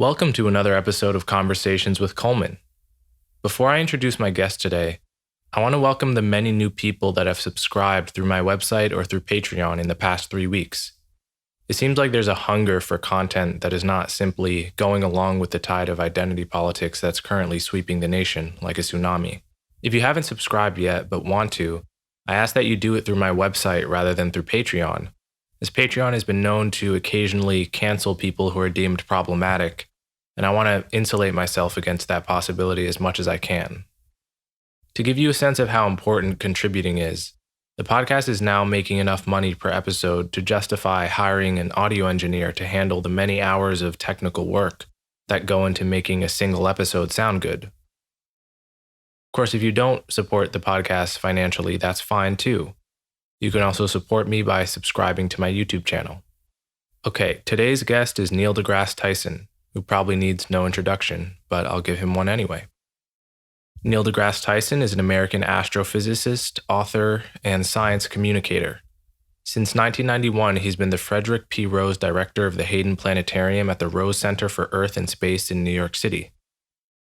Welcome to another episode of Conversations with Coleman. Before I introduce my guest today, I want to welcome the many new people that have subscribed through my website or through Patreon in the past 3 weeks. It seems like there's a hunger for content that is not simply going along with the tide of identity politics that's currently sweeping the nation like a tsunami. If you haven't subscribed yet but want to, I ask that you do it through my website rather than through Patreon, as Patreon has been known to occasionally cancel people who are deemed problematic, and I want to insulate myself against that possibility as much as I can. To give you a sense of how important contributing is, the podcast is now making enough money per episode to justify hiring an audio engineer to handle the many hours of technical work that go into making a single episode sound good. Of course, if you don't support the podcast financially, that's fine too. You can also support me by subscribing to my YouTube channel. Okay, today's guest is Neil deGrasse Tyson, who probably needs no introduction, but I'll give him one anyway. Neil deGrasse Tyson is an American astrophysicist, author, and science communicator. Since 1991, he's been the Frederick P. Rose Director of the Hayden Planetarium at the Rose Center for Earth and Space in New York City.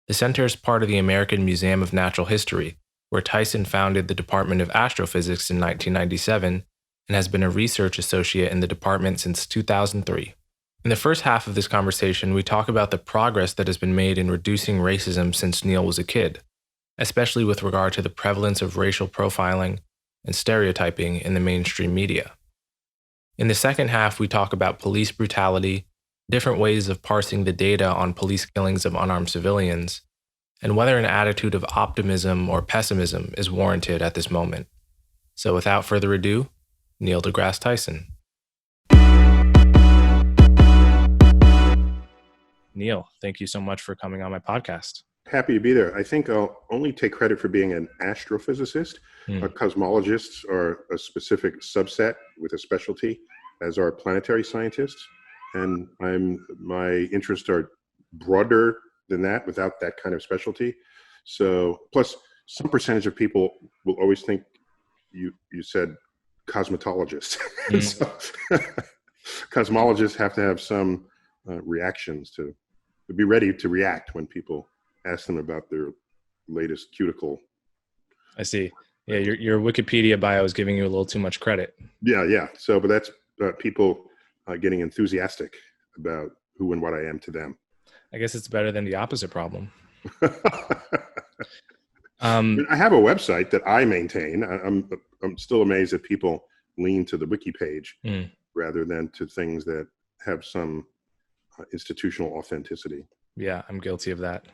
The center is part of the American Museum of Natural History, where Tyson founded the Department of Astrophysics in 1997 and has been a research associate in the department since 2003. In the first half of this conversation, we talk about the progress that has been made in reducing racism since Neil was a kid, especially with regard to the prevalence of racial profiling and stereotyping in the mainstream media. In the second half, we talk about police brutality, different ways of parsing the data on police killings of unarmed civilians, and whether an attitude of optimism or pessimism is warranted at this moment. So without further ado, Neil deGrasse Tyson. Neil, thank you so much for coming on my podcast. Happy to be there. I think I'll only take credit for being an astrophysicist. Cosmologists are a specific subset with a specialty, as are planetary scientists. And my interests are broader than that without that kind of specialty. So, plus some percentage of people will always think you said cosmetologist. So, cosmologists have to have some reactions to be ready to react when people ask them about their latest cuticle. I see. Yeah, your Wikipedia bio is giving you a little too much credit. Yeah. So, but that's people getting enthusiastic about who and what I am to them. I guess it's better than the opposite problem. I have a website that I maintain. I'm still amazed that people lean to the wiki page rather than to things that have some institutional authenticity. Yeah, I'm guilty of that.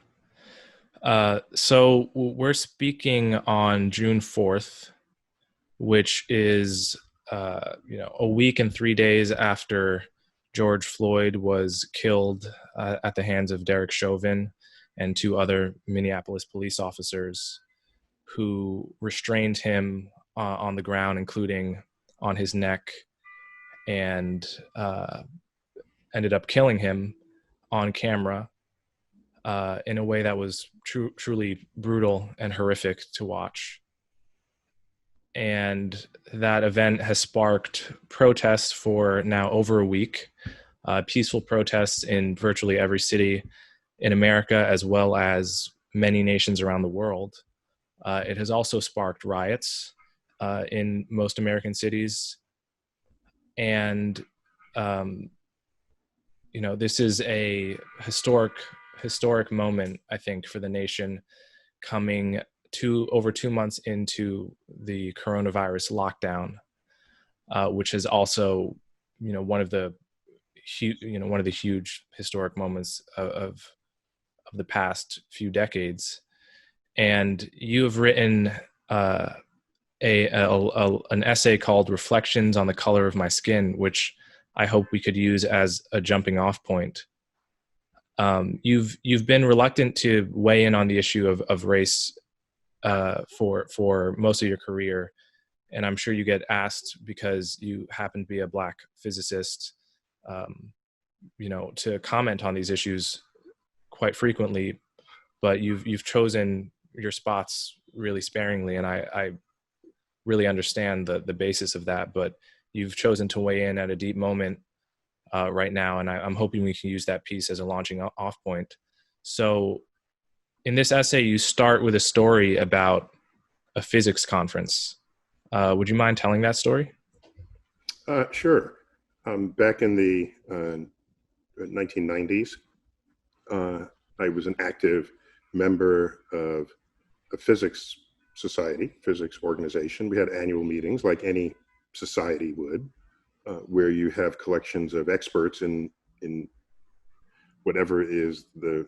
So we're speaking on June 4th, which is a week and 3 days after George Floyd was killed at the hands of Derek Chauvin and 2 other Minneapolis police officers who restrained him on the ground, including on his neck, and ended up killing him on camera in a way that was truly brutal and horrific to watch. And that event has sparked protests for now over a week, peaceful protests in virtually every city in America, as well as many nations around the world. It has also sparked riots in most American cities. And, this is a historic moment, I think, for the nation, coming over 2 months into the coronavirus lockdown, which is also, one of the huge historic moments of the past few decades. And you have written an essay called "Reflections on the Color of My Skin," which I hope we could use as a jumping off point. You've been reluctant to weigh in on the issue of race for most of your career, and I'm sure you get asked because you happen to be a Black physicist, to comment on these issues quite frequently. But you've chosen your spots really sparingly, and I really understand the basis of that. But you've chosen to weigh in at a deep moment right now, and I'm hoping we can use that piece as a launching off point. So in this essay, you start with a story about a physics conference. Would you mind telling that story? Sure. Back in the 1990s, I was an active member of a physics society, physics organization. We had annual meetings like any society would, where you have collections of experts in whatever is the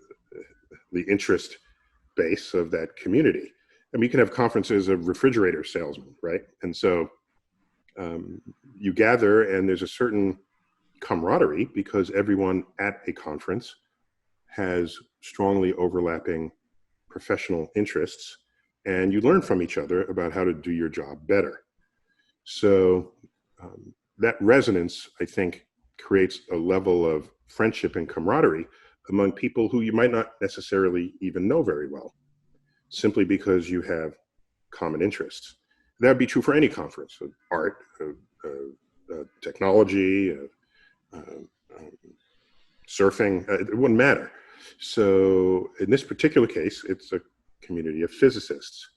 interest base of that community. And we can have conferences of refrigerator salesmen, right? And so you gather, and there's a certain camaraderie because everyone at a conference has strongly overlapping professional interests, and you learn from each other about how to do your job better. So that resonance, I think, creates a level of friendship and camaraderie among people who you might not necessarily even know very well, simply because you have common interests. That would be true for any conference, of art, technology, surfing, it wouldn't matter. So in this particular case, it's a community of physicists.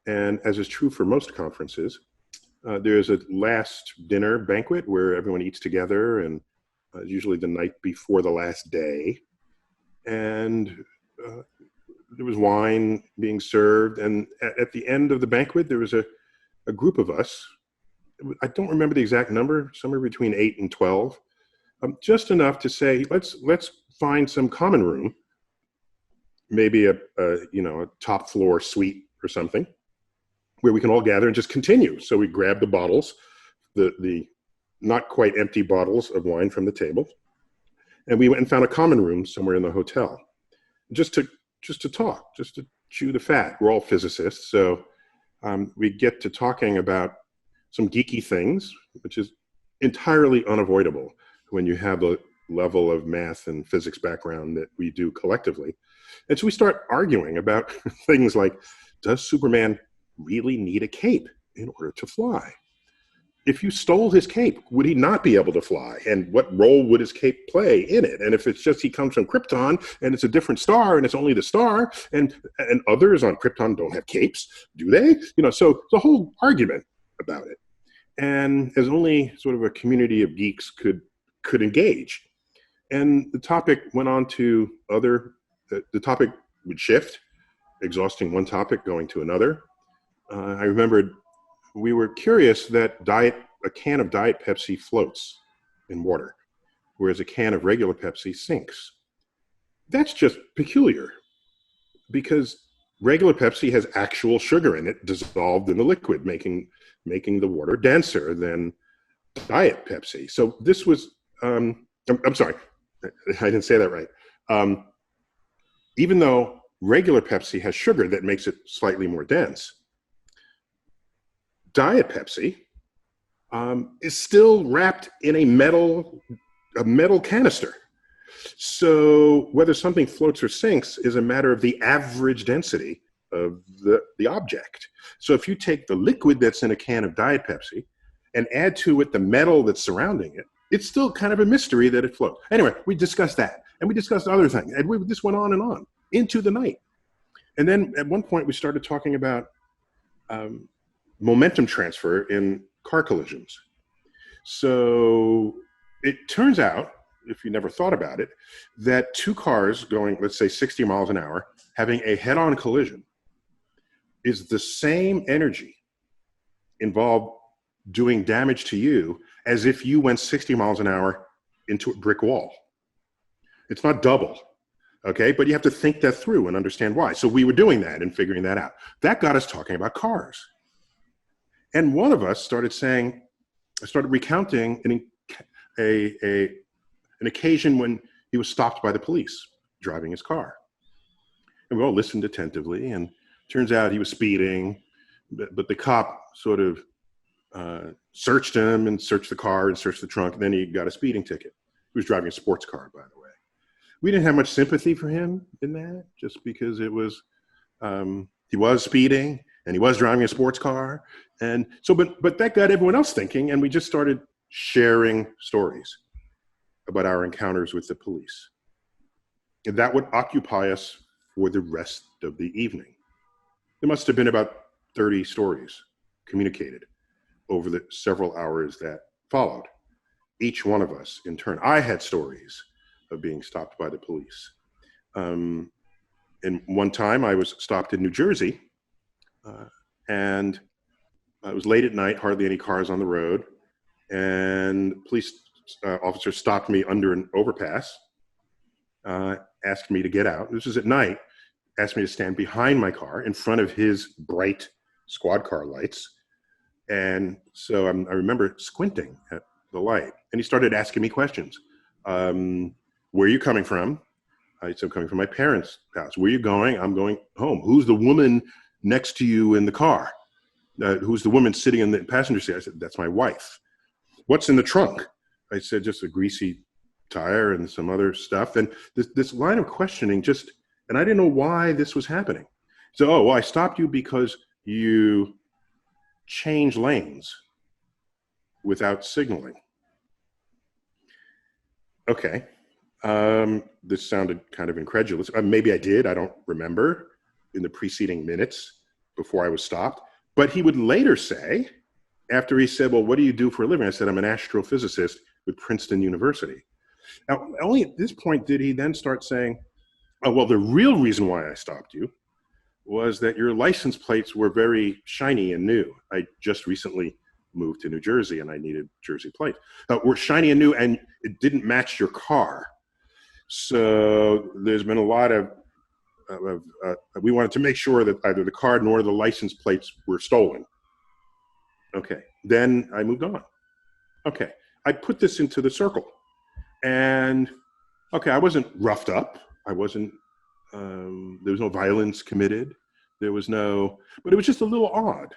And as is true for most conferences, there's a last dinner banquet where everyone eats together, and usually the night before the last day. And there was wine being served. And at the end of the banquet, there was a group of us. I don't remember the exact number, somewhere between 8 and 12, just enough to say, let's find some common room, maybe a top floor suite or something, where we can all gather and just continue. So we grabbed the bottles, the not quite empty bottles of wine from the table, and we went and found a common room somewhere in the hotel, just to talk, just to chew the fat. We're all physicists, so we get to talking about some geeky things, which is entirely unavoidable when you have the level of math and physics background that we do collectively. And so we start arguing about things like, does Superman really need a cape in order to fly? If you stole his cape, would he not be able to fly? And what role would his cape play in it? And if it's just he comes from Krypton and it's a different star and it's only the star, and others on Krypton don't have capes, do they? So the whole argument about it. And as only sort of a community of geeks could engage. And the topic went on to the topic would shift, exhausting one topic, going to another. I remembered we were curious that a can of Diet Pepsi floats in water, whereas a can of regular Pepsi sinks. That's just peculiar, because regular Pepsi has actual sugar in it dissolved in the liquid, making the water denser than Diet Pepsi. So this was, I'm sorry, I didn't say that right. Even though regular Pepsi has sugar that makes it slightly more dense, Diet Pepsi is still wrapped in a metal canister. So whether something floats or sinks is a matter of the average density of the object. So if you take the liquid that's in a can of Diet Pepsi and add to it the metal that's surrounding it, it's still kind of a mystery that it floats. Anyway, we discussed that, and we discussed other things, and this went on and on into the night. And then at one point we started talking about momentum transfer in car collisions. So it turns out, if you never thought about it, that two cars going, let's say 60 miles an hour, having a head-on collision is the same energy involved doing damage to you as if you went 60 miles an hour into a brick wall. It's not double, okay? But you have to think that through and understand why. So we were doing that and figuring that out. That got us talking about cars. And one of us started recounting an occasion when he was stopped by the police driving his car. And we all listened attentively, and turns out he was speeding, but the cop sort of searched him and searched the car and searched the trunk, and then he got a speeding ticket. He was driving a sports car, by the way. We didn't have much sympathy for him in that, just because it was, he was speeding and he was driving a sports car. And so, but that got everyone else thinking, and we just started sharing stories about our encounters with the police. And that would occupy us for the rest of the evening. There must have been about 30 stories communicated over the several hours that followed. Each one of us, in turn, I had stories of being stopped by the police. And one time I was stopped in New Jersey, and it was late at night, hardly any cars on the road, and police officer stopped me under an overpass, asked me to get out. This was at night, asked me to stand behind my car in front of his bright squad car lights. And so I remember squinting at the light, and he started asking me questions. Where are you coming from? I said, I'm coming from my parents' house. Where are you going? I'm going home. Who's the woman next to you in the car? Who's the woman sitting in the passenger seat? I said, that's my wife. What's in the trunk? I said, just a greasy tire and some other stuff. And this line of questioning just, and I didn't know why this was happening. So, oh, well, I stopped you because you changed lanes without signaling. Okay. This sounded kind of incredulous. Maybe I did. I don't remember in the preceding minutes before I was stopped. But he would later say, after he said, well, what do you do for a living? I said, I'm an astrophysicist with Princeton University. Now, only at this point did he then start saying, oh, well, the real reason why I stopped you was that your license plates were very shiny and new. I just recently moved to New Jersey and I needed Jersey plates. Were shiny and new and it didn't match your car. So there's been a lot of, we wanted to make sure that either the car nor the license plates were stolen. Okay, then I moved on. Okay, I put this into the circle. And okay, I wasn't roughed up. I wasn't, there was no violence committed. There was no, but it was just a little odd,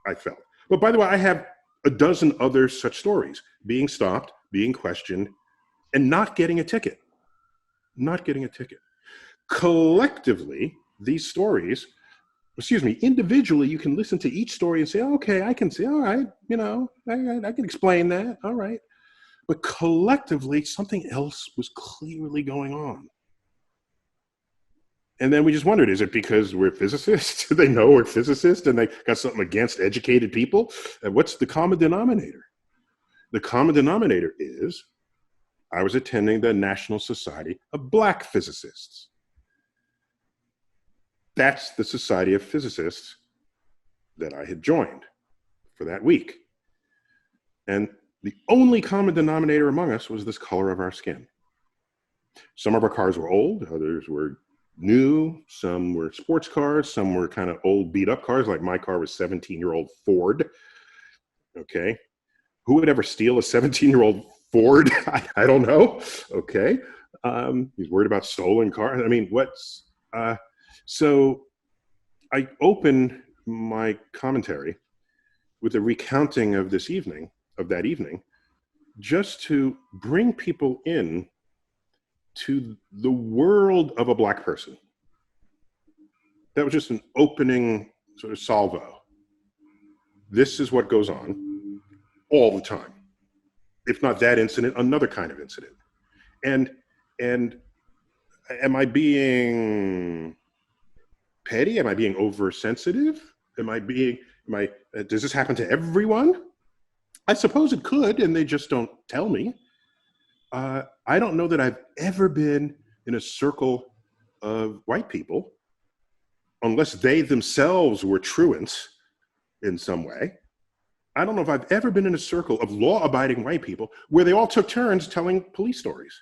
I felt. But by the way, I have a dozen other such stories, being stopped, being questioned, and not getting a ticket. Not getting a ticket. Collectively, these stories, individually, you can listen to each story and say, oh, okay, I can see, all right, I can explain that, all right. But collectively, something else was clearly going on. And then we just wondered, is it because we're physicists? Do they know we're physicists and they got something against educated people? And what's the common denominator? The common denominator is I was attending the National Society of Black Physicists. That's the Society of Physicists that I had joined for that week. And the only common denominator among us was this color of our skin. Some of our cars were old, others were new, some were sports cars, some were kind of old beat up cars, like my car was 17-year-old Ford. Okay. Who would ever steal a 17-year-old Ford? I don't know. Okay. He's worried about stolen cars. I mean, so I open my commentary with a recounting of that evening, just to bring people in to the world of a Black person. That was just an opening sort of salvo. This is what goes on all the time. If not that incident, another kind of incident. And am I being petty? Am I being oversensitive? Does this happen to everyone? I suppose it could, and they just don't tell me. I don't know that I've ever been in a circle of white people, unless they themselves were truants in some way. I don't know if I've ever been in a circle of law-abiding white people where they all took turns telling police stories.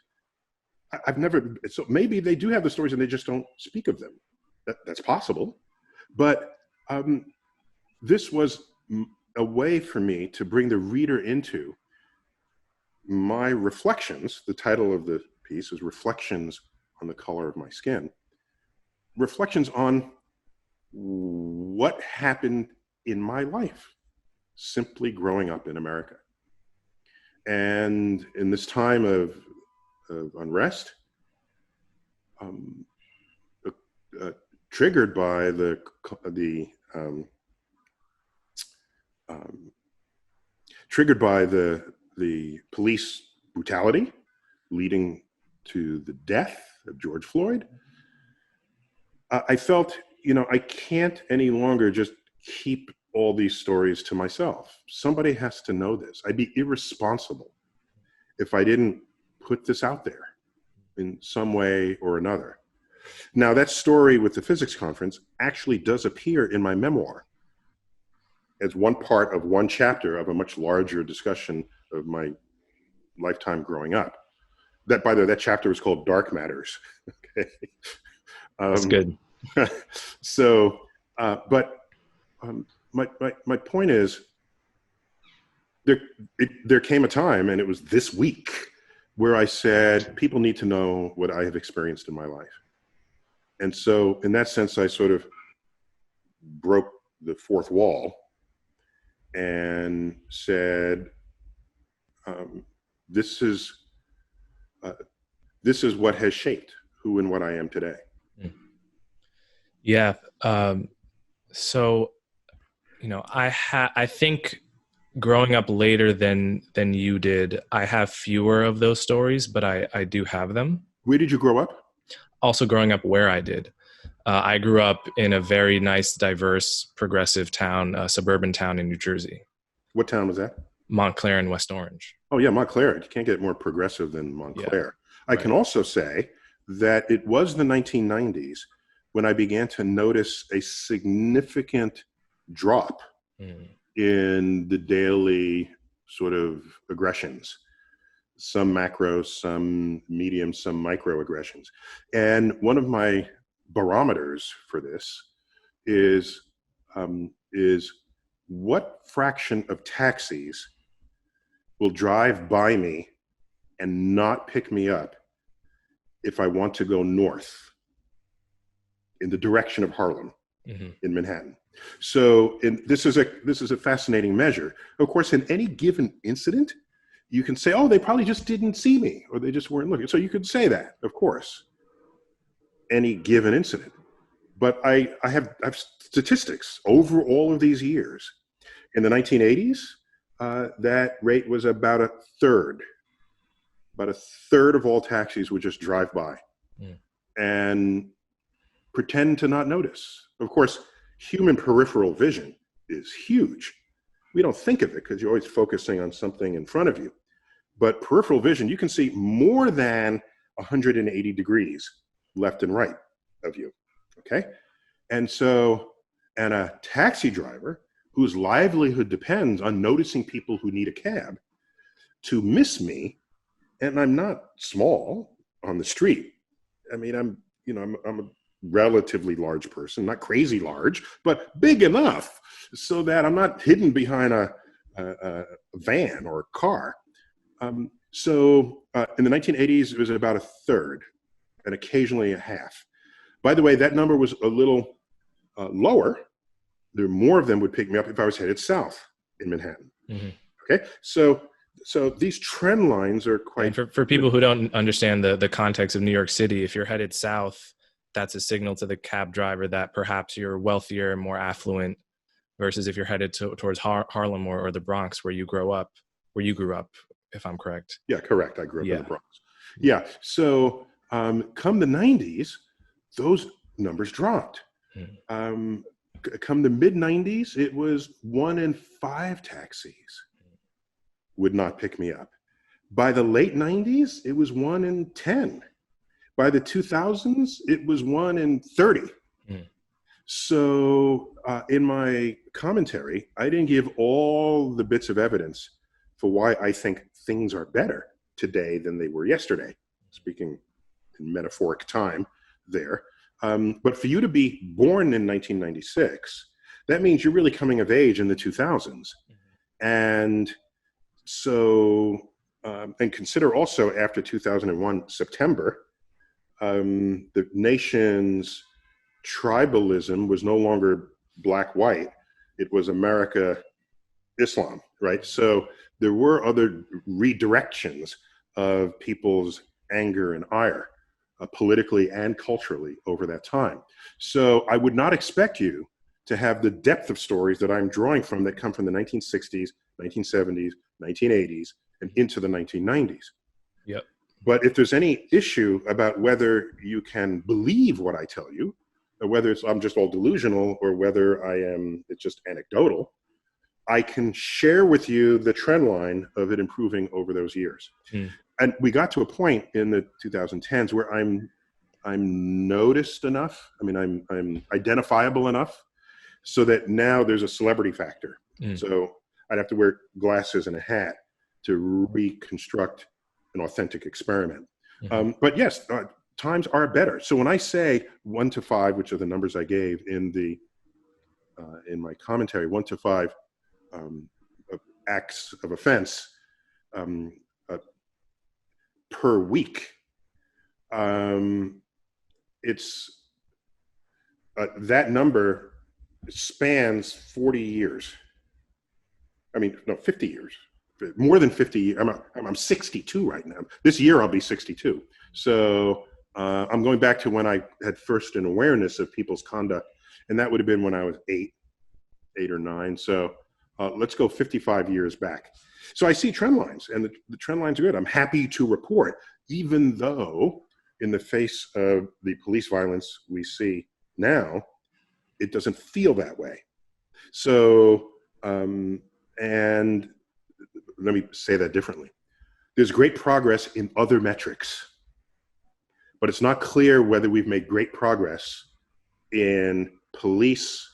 I've never, so maybe they do have the stories and they just don't speak of them. That's possible. But this was a way for me to bring the reader into my reflections. The title of the piece is Reflections on the Color of My Skin. Reflections on what happened in my life, simply growing up in America. And in this time of unrest, triggered by the police brutality, leading to the death of George Floyd, I felt, I can't any longer just keep all these stories to myself. Somebody has to know this. I'd be irresponsible if I didn't put this out there in some way or another. Now, that story with the physics conference actually does appear in my memoir as one part of one chapter of a much larger discussion of my lifetime growing up. That, by the way, that chapter was called Dark Matters. Okay. That's good. So, but my point is, there came a time, and it was this week, where I said, people need to know what I have experienced in my life. And so in that sense, I sort of broke the fourth wall and said, this is what has shaped who and what I am today. Yeah. So, I think growing up later than you did, I have fewer of those stories, but I do have them. Where did you grow up? Also growing up where I did. I grew up in a very nice, diverse, progressive town, suburban town in New Jersey. What town was that? Montclair in West Orange. Oh yeah, Montclair. You can't get more progressive than Montclair. Yeah, I can also say that it was the 1990s when I began to notice a significant drop in the daily sort of aggressions. Some macro, some medium, some microaggressions. And one of my barometers for this is what fraction of taxis will drive by me and not pick me up if I want to go north in the direction of Harlem in Manhattan. So this is a fascinating measure. Of course, in any given incident, you can say, oh, they probably just didn't see me, or they just weren't looking. So you could say that, of course, any given incident. But I have statistics over all of these years. In the 1980s, that rate was about a third. About a third of all taxis would just drive by and pretend to not notice. Of course, human peripheral vision is huge. We don't think of it because you're always focusing on something in front of you. But peripheral vision, you can see more than 180 degrees left and right of you, okay? And a taxi driver whose livelihood depends on noticing people who need a cab, to miss me, and I'm not small on the street. I mean, I'm a relatively large person, not crazy large, but big enough so that I'm not hidden behind a van or a car. So in the 1980s, it was about a third and occasionally a half. By the way, that number was a little lower. There more of them would pick me up if I was headed south in Manhattan. Okay, so these trend lines are quite... And for people who don't understand the context of New York City, if you're headed south, that's a signal to the cab driver that perhaps you're wealthier, more affluent, versus if you're headed towards Harlem or the Bronx, where you grew up, if I'm correct. Yeah, correct. I grew up in the Bronx. Yeah, so come the 90s, those numbers dropped. Come the mid-90s, it was 1 in 5 taxis would not pick me up. By the late 90s, it was 1 in 10. By the 2000s, it was 1 in 30. So in my commentary, I didn't give all the bits of evidence for why I think things are better today than they were yesterday, speaking in metaphoric time there. But for you to be born in 1996, that means you're really coming of age in the 2000s. And so, and consider also after 2001 September, the nation's tribalism was no longer black-white. It was America-Islam, right? So there were other redirections of people's anger and ire, politically and culturally over that time. So I would not expect you to have the depth of stories that I'm drawing from that come from the 1960s, 1970s, 1980s, and into the 1990s. Yep. But if there's any issue about whether you can believe what I tell you, or whether I'm just all delusional, or whether it's just anecdotal, I can share with you the trend line of it improving over those years. And we got to a point in the 2010s where I'm noticed enough. I mean, I'm identifiable enough so that now there's a celebrity factor. So I'd have to wear glasses and a hat to reconstruct an authentic experiment. But yes, times are better. So when I say 1 to 5, which are the numbers I gave in my commentary, 1 to 5 acts of offense per week, it's that number spans 40 years. I mean, no, 50 years, more than 50 years. I'm 62 right now. This year I'll be 62. So I'm going back to when I had first an awareness of people's conduct, and that would have been when I was 8 or 9. So let's go 55 years back. So I see trend lines, and the trend lines are good. I'm happy to report, even though in the face of the police violence we see now, it doesn't feel that way. So, and let me say that differently. There's great progress in other metrics, but it's not clear whether we've made great progress in police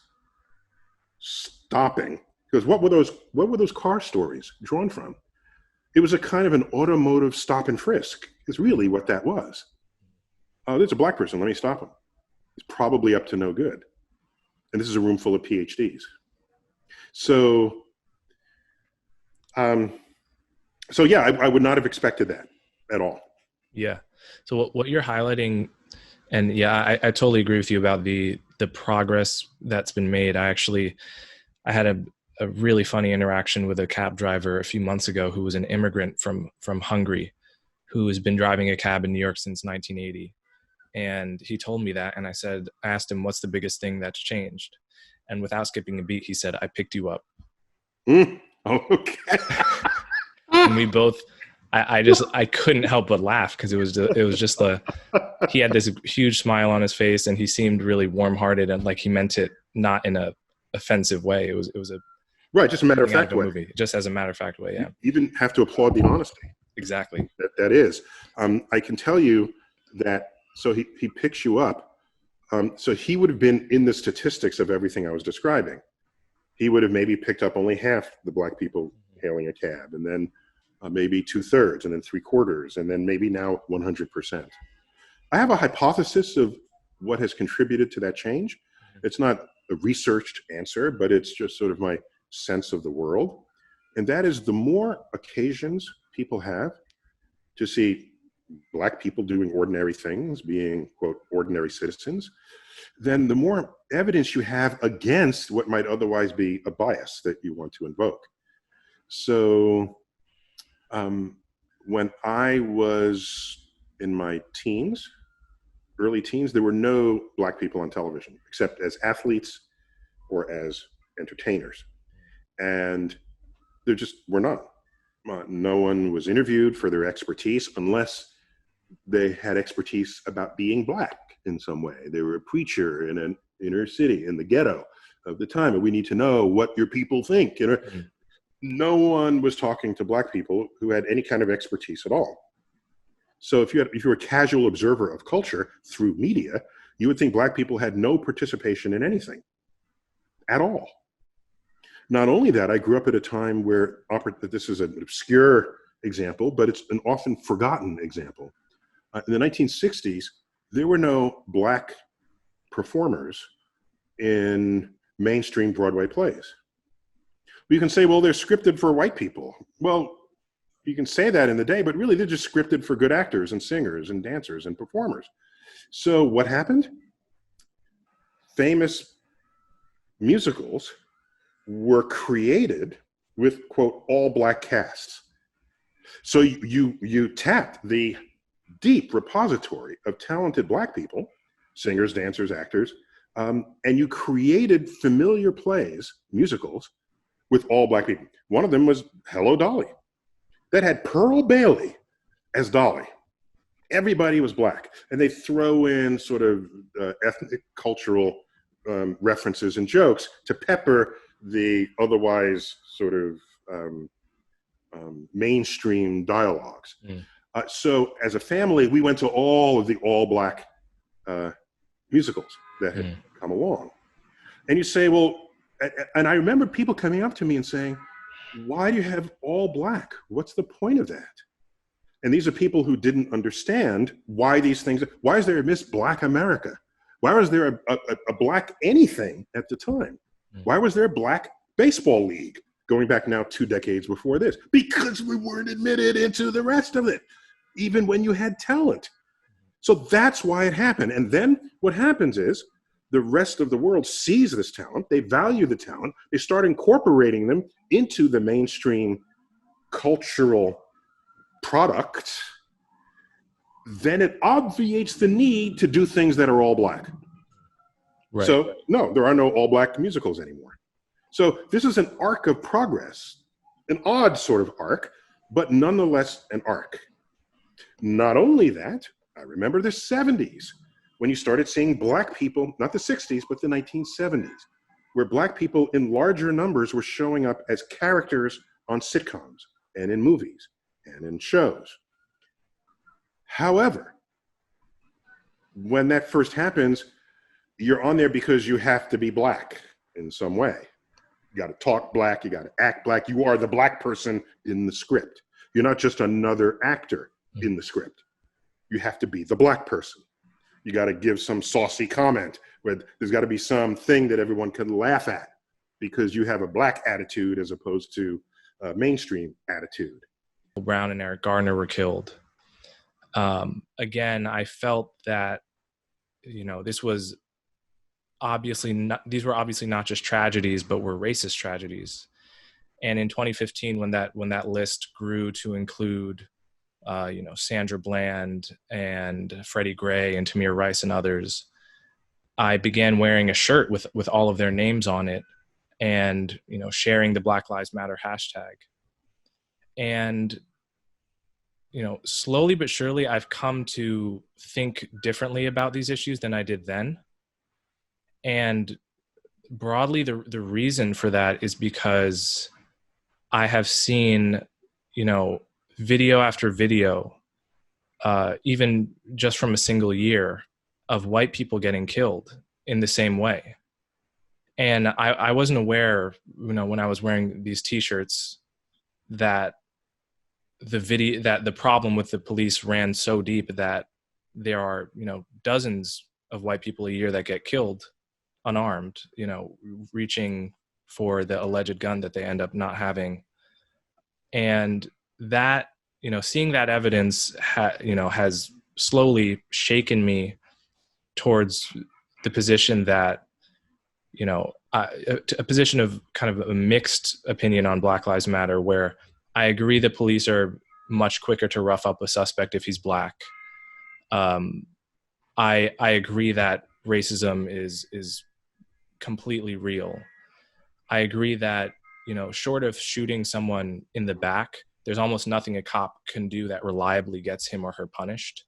stopping. Because what were those car stories drawn from? It was a kind of an automotive stop and frisk, is really what that was. Oh, there's a black person, let me stop him. He's probably up to no good. And this is a room full of PhDs. So, yeah, I would not have expected that at all. Yeah. So what you're highlighting, and yeah, I totally agree with you about the progress that's been made. I had a really funny interaction with a cab driver a few months ago who was an immigrant from Hungary, who has been driving a cab in New York since 1980. And he told me that, and I asked him, what's the biggest thing that's changed? And without skipping a beat, he said, I picked you up. Okay. And we both, I couldn't help but laugh, because it was just he had this huge smile on his face, and he seemed really warm-hearted, and like he meant it not in a offensive way. It was a right, just a matter of fact way. Movie, just as a matter of fact way. Yeah. You even have to applaud the honesty. Exactly. That is. I can tell you that. So he picks you up. So he would have been in the statistics of everything I was describing. He would have maybe picked up only half the black people hailing a cab, and then maybe 2/3, and then 3/4, and then maybe now 100%. I have a hypothesis of what has contributed to that change. It's not a researched answer, but it's just sort of my sense of the world. And that is, the more occasions people have to see black people doing ordinary things, being, quote, ordinary citizens, then the more evidence you have against what might otherwise be a bias that you want to invoke. So when I was in my early teens, there were no black people on television, except as athletes or as entertainers. And there just were none. No one was interviewed for their expertise unless they had expertise about being black in some way. They were a preacher in an inner city, in the ghetto of the time, and we need to know what your people think. You know, no one was talking to black people who had any kind of expertise at all. So if you were a casual observer of culture through media, you would think black people had no participation in anything at all. Not only that, I grew up at a time where, this is an obscure example, but it's an often forgotten example. In the 1960s, there were no black performers in mainstream Broadway plays. You can say, well, they're scripted for white people. Well, you can say that in the day, but really they're just scripted for good actors and singers and dancers and performers. So what happened? Famous musicals were created with, quote, all black casts. So you tapped the deep repository of talented black people, singers, dancers, actors, and you created familiar plays, musicals, with all black people. One of them was Hello, Dolly. That had Pearl Bailey as Dolly. everybody was black. And they throw in sort of ethnic, cultural references and jokes to pepper the otherwise sort of mainstream dialogues. So as a family, we went to all of the all-black musicals that had come along. And you say, well, and I remember people coming up to me and saying, why do you have all black? What's the point of that? And these are people who didn't understand why these things, why is there a Miss Black America? Why was there a black anything at the time? Why was there a black baseball league going back now 2 decades before this? Because we weren't admitted into the rest of it, even when you had talent. So that's why it happened. And then what happens is the rest of the world sees this talent, they value the talent, they start incorporating them into the mainstream cultural product. Then it obviates the need to do things that are all black. Right. So no, there are no all black musicals anymore. So this is an arc of progress, an odd sort of arc, but nonetheless an arc. Not only that, I remember the 70s when you started seeing black people, not the 60s, but the 1970s, where black people in larger numbers were showing up as characters on sitcoms and in movies and in shows. However, when that first happens, you're on there because you have to be black in some way. You got to talk black, you got to act black. You are the black person in the script. You're not just another actor in the script. You have to be the black person. You got to give some saucy comment where there's got to be something that everyone can laugh at because you have a black attitude as opposed to a mainstream attitude. Brown and Eric Garner were killed. Again, I felt that, this was obviously not, these were obviously not just tragedies, but were racist tragedies. And in 2015, when that list grew to include Sandra Bland and Freddie Gray and Tamir Rice and others, I began wearing a shirt with all of their names on it and, sharing the Black Lives Matter hashtag. And, slowly but surely I've come to think differently about these issues than I did then. And broadly, the reason for that is because I have seen, video after video, even just from a single year, of white people getting killed in the same way. And I wasn't aware, when I was wearing these T-shirts, that the problem with the police ran so deep that there are, dozens of white people a year that get killed unarmed, reaching for the alleged gun that they end up not having. And that, seeing that evidence, has slowly shaken me towards the position that, a position of kind of a mixed opinion on Black Lives Matter, where I agree that police are much quicker to rough up a suspect if he's black. I agree that racism is completely real. I agree that, short of shooting someone in the back, there's almost nothing a cop can do that reliably gets him or her punished.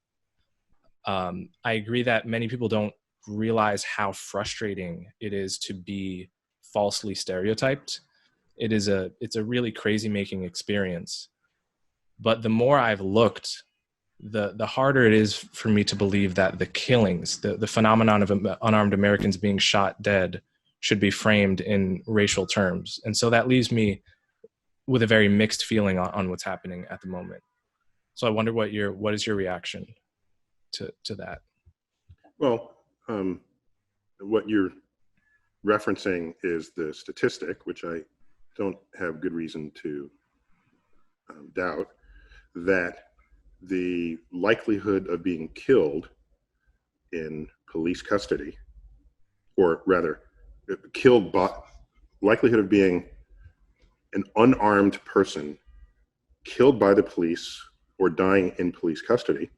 I agree that many people don't realize how frustrating it is to be falsely stereotyped. It's a really crazy making experience. But the more I've looked, the harder it is for me to believe that the killings, the phenomenon of unarmed Americans being shot dead, should be framed in racial terms. And so that leaves me with a very mixed feeling on what's happening at the moment. So I wonder what is your reaction to that? Well, what you're referencing is the statistic, which I don't have good reason to doubt, that the likelihood of being killed in police custody, or rather killed by likelihood of being an unarmed person killed by the police or dying in police custody,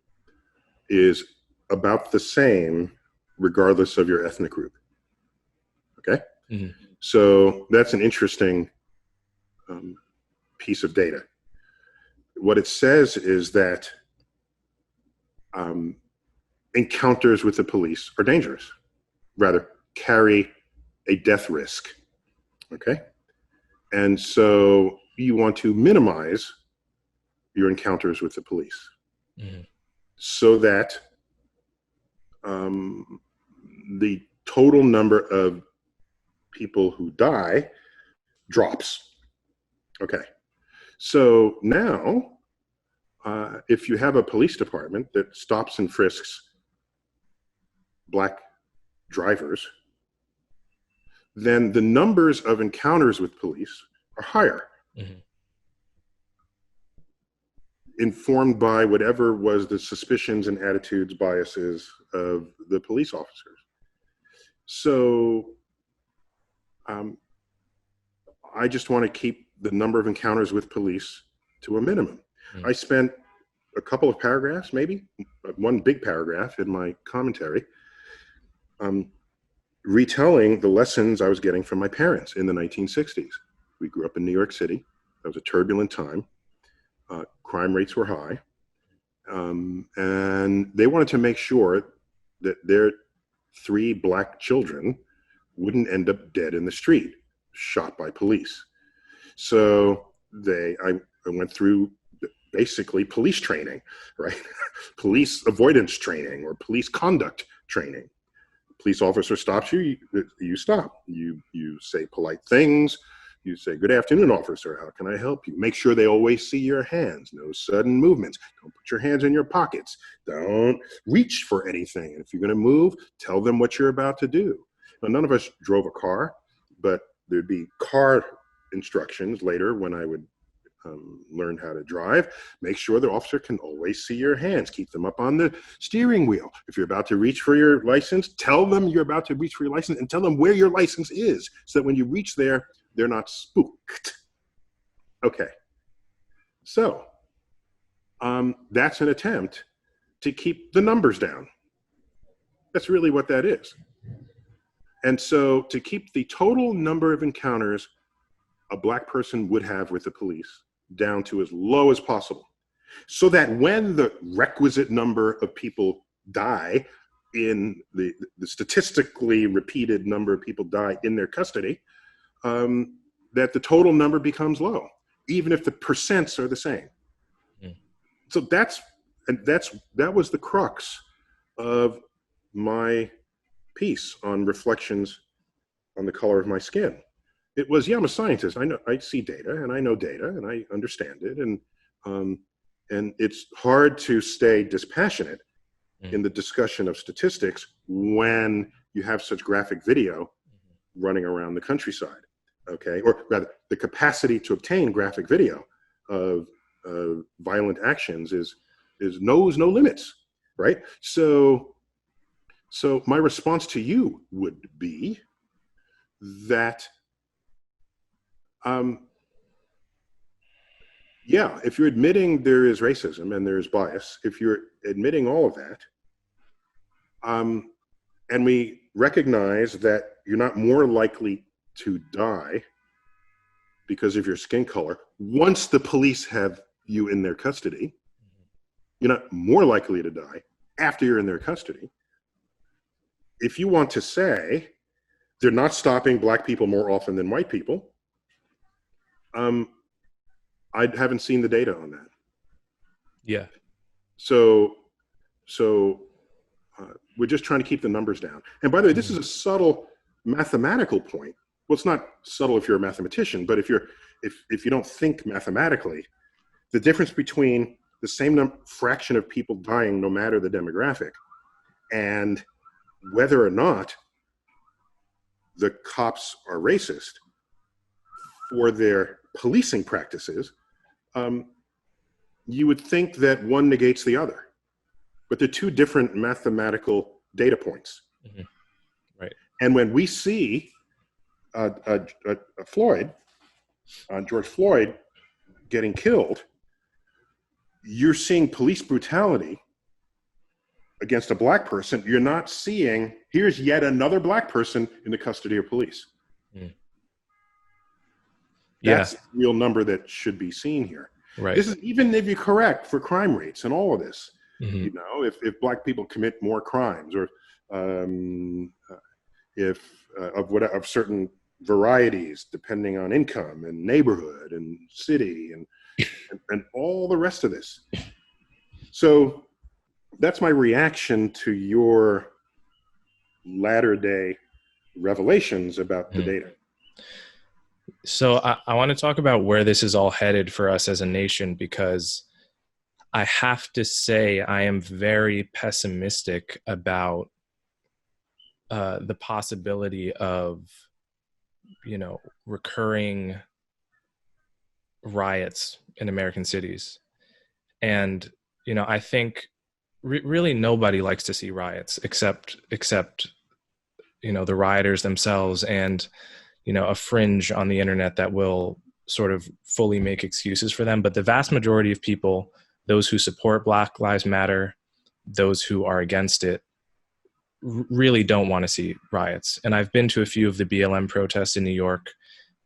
is about the same regardless of your ethnic group. Okay? Mm-hmm. So that's an interesting piece of data. What it says is that encounters with the police are dangerous, rather carry a death risk. Okay? And so you want to minimize your encounters with the police so that the total number of people who die drops. Okay. So now, if you have a police department that stops and frisks black drivers, then the numbers of encounters with police are higher, informed by whatever was the suspicions and attitudes, biases of the police officers. So I just want to keep the number of encounters with police to a minimum. I spent a couple of paragraphs, maybe one big paragraph in my commentary, retelling the lessons I was getting from my parents in the 1960s. We grew up in New York City. That was a turbulent time. Crime rates were high. And they wanted to make sure that their 3 black children wouldn't end up dead in the street, shot by police. So I went through basically police training, right? Police avoidance training or police conduct training. Police officer stops you, you stop. You say polite things. You say, "Good afternoon, officer. How can I help you?" Make sure they always see your hands. No sudden movements. Don't put your hands in your pockets. Don't reach for anything. And if you're going to move, tell them what you're about to do. Now, none of us drove a car, but there'd be car instructions later when I would learn how to drive. Make sure the officer can always see your hands. Keep them up on the steering wheel. If you're about to reach for your license, tell them you're about to reach for your license and tell them where your license is so that when you reach there, they're not spooked. Okay. So that's an attempt to keep the numbers down. That's really what that is. And so to keep the total number of encounters a black person would have with the police down to as low as possible, so that when the requisite number of people die in the statistically repeated number of people die in their custody, that the total number becomes low, even if the percents are the same. So that was the crux of my piece on Reflections on the Color of My Skin. It was, yeah, I'm a scientist. I see data and I know data and I understand it. And it's hard to stay dispassionate in the discussion of statistics when you have such graphic video running around the countryside. Okay, or rather, the capacity to obtain graphic video of violent actions knows no limits, right? So my response to you would be that, yeah, if you're admitting there is racism and there's bias, if you're admitting all of that, and we recognize that you're not more likely to die because of your skin color once the police have you in their custody, you're not more likely to die after you're in their custody. If you want to say they're not stopping black people more often than white people, I haven't seen the data on that. Yeah. So we're just trying to keep the numbers down. And by the way, this is a subtle mathematical point. Well, it's not subtle if you're a mathematician, but if you don't think mathematically, the difference between the same fraction of people dying, no matter the demographic, and whether or not the cops are racist for their policing practices, you would think that one negates the other, but they're 2 different mathematical data points. Right. And when we see George Floyd getting killed, you're seeing police brutality against a black person. You're not seeing, here's yet another black person in the custody of police. That's the real number that should be seen here. Right. This is, even if you're correct for crime rates and all of this, Mm-hmm. If black people commit more crimes, or if of certain varieties, depending on income and neighborhood and city and all the rest of this. So that's my reaction to your latter day revelations about the data. So I want to talk about where this is all headed for us as a nation, because I have to say I am very pessimistic about the possibility of, recurring riots in American cities. And, I think really nobody likes to see riots except, the rioters themselves and, a fringe on the internet that will sort of fully make excuses for them. But the vast majority of people, those who support Black Lives Matter, those who are against it, really don't want to see riots. And I've been to a few of the BLM protests in New York,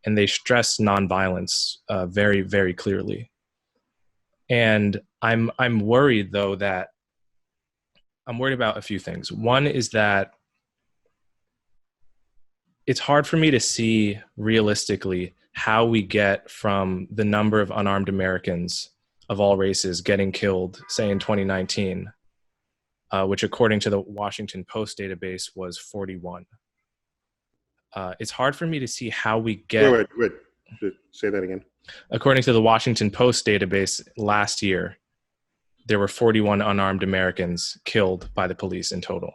and they stress nonviolence very, very clearly. And I'm worried, though, that I'm worried about a few things. One is that it's hard for me to see realistically how we get from the number of unarmed Americans of all races getting killed, say in 2019, which according to the Washington Post database was 41. It's hard for me to see how we get... Wait. Say that again. According to the Washington Post database last year, there were 41 unarmed Americans killed by the police in total.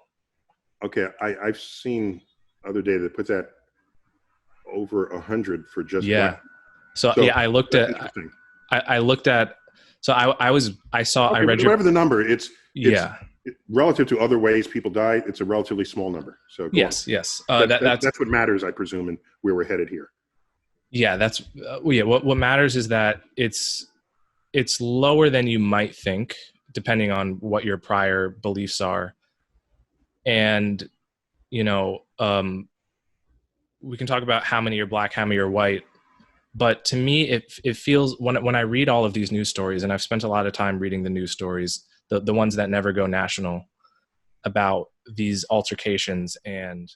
Okay, I've seen other data that puts that over 100 for just black. So yeah, I looked at. So I saw. Okay, I read whatever the number. It's yeah. Relative to other ways people die, it's a relatively small number. So yes. That's what matters, I presume, and where we're headed here. Yeah, that's What matters is that it's lower than you might think, depending on what your prior beliefs are, and we can talk about how many are black, how many are white. But to me, it feels, when I read all of these news stories, and I've spent a lot of time reading the news stories, the ones that never go national, about these altercations, and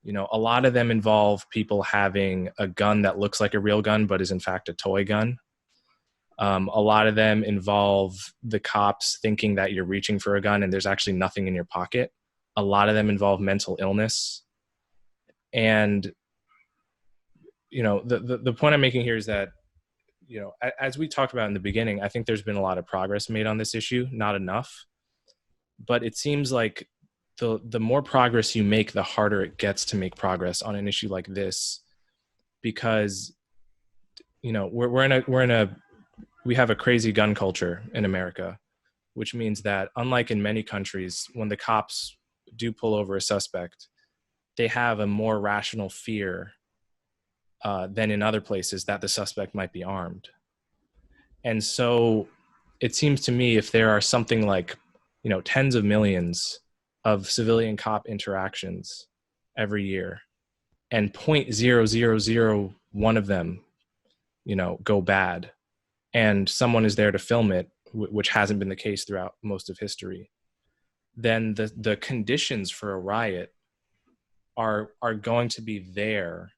a lot of them involve people having a gun that looks like a real gun but is in fact a toy gun. A lot of them involve the cops thinking that you're reaching for a gun and there's actually nothing in your pocket. A lot of them involve mental illness. And the point I'm making here is that, as we talked about in the beginning, I think there's been a lot of progress made on this issue, not enough. But it seems like the more progress you make, the harder it gets to make progress on an issue like this, because we have a crazy gun culture in America, which means that, unlike in many countries, when the cops do pull over a suspect, they have a more rational fear than in other places that the suspect might be armed. And so it seems to me, if there are something like, tens of millions of civilian cop interactions every year, and 0.0001 of them, go bad, and someone is there to film it, which hasn't been the case throughout most of history, then the conditions for a riot are going to be there,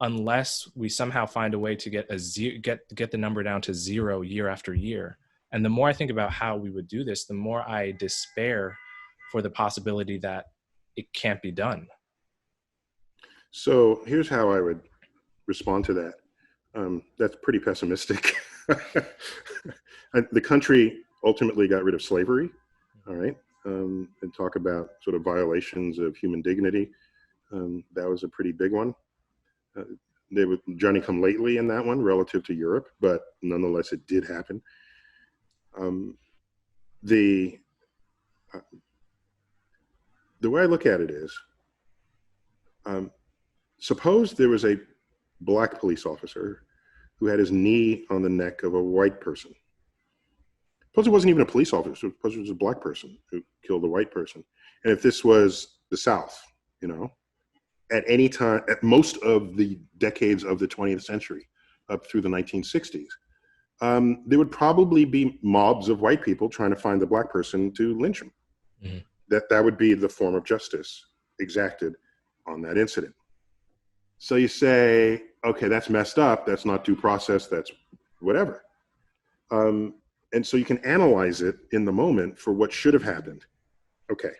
unless we somehow find a way to get the number down to zero year after year. And the more I think about how we would do this, the more I despair for the possibility that it can't be done. So here's how I would respond to that. That's pretty pessimistic. The country ultimately got rid of slavery, all right, and talk about sort of violations of human dignity. That was a pretty big one. They were Johnny come lately in that one relative to Europe, but nonetheless, it did happen. The way I look at it is, suppose there was a black police officer who had his knee on the neck of a white person. Suppose it wasn't even a police officer. Suppose it was a black person who killed a white person. And if this was the South, at any time, at most of the decades of the 20th century, up through the 1960s, there would probably be mobs of white people trying to find the black person to lynch him. Mm-hmm. That would be the form of justice exacted on that incident. So you say, okay, that's messed up. That's not due process. That's whatever. And so you can analyze it in the moment for what should have happened. Okay.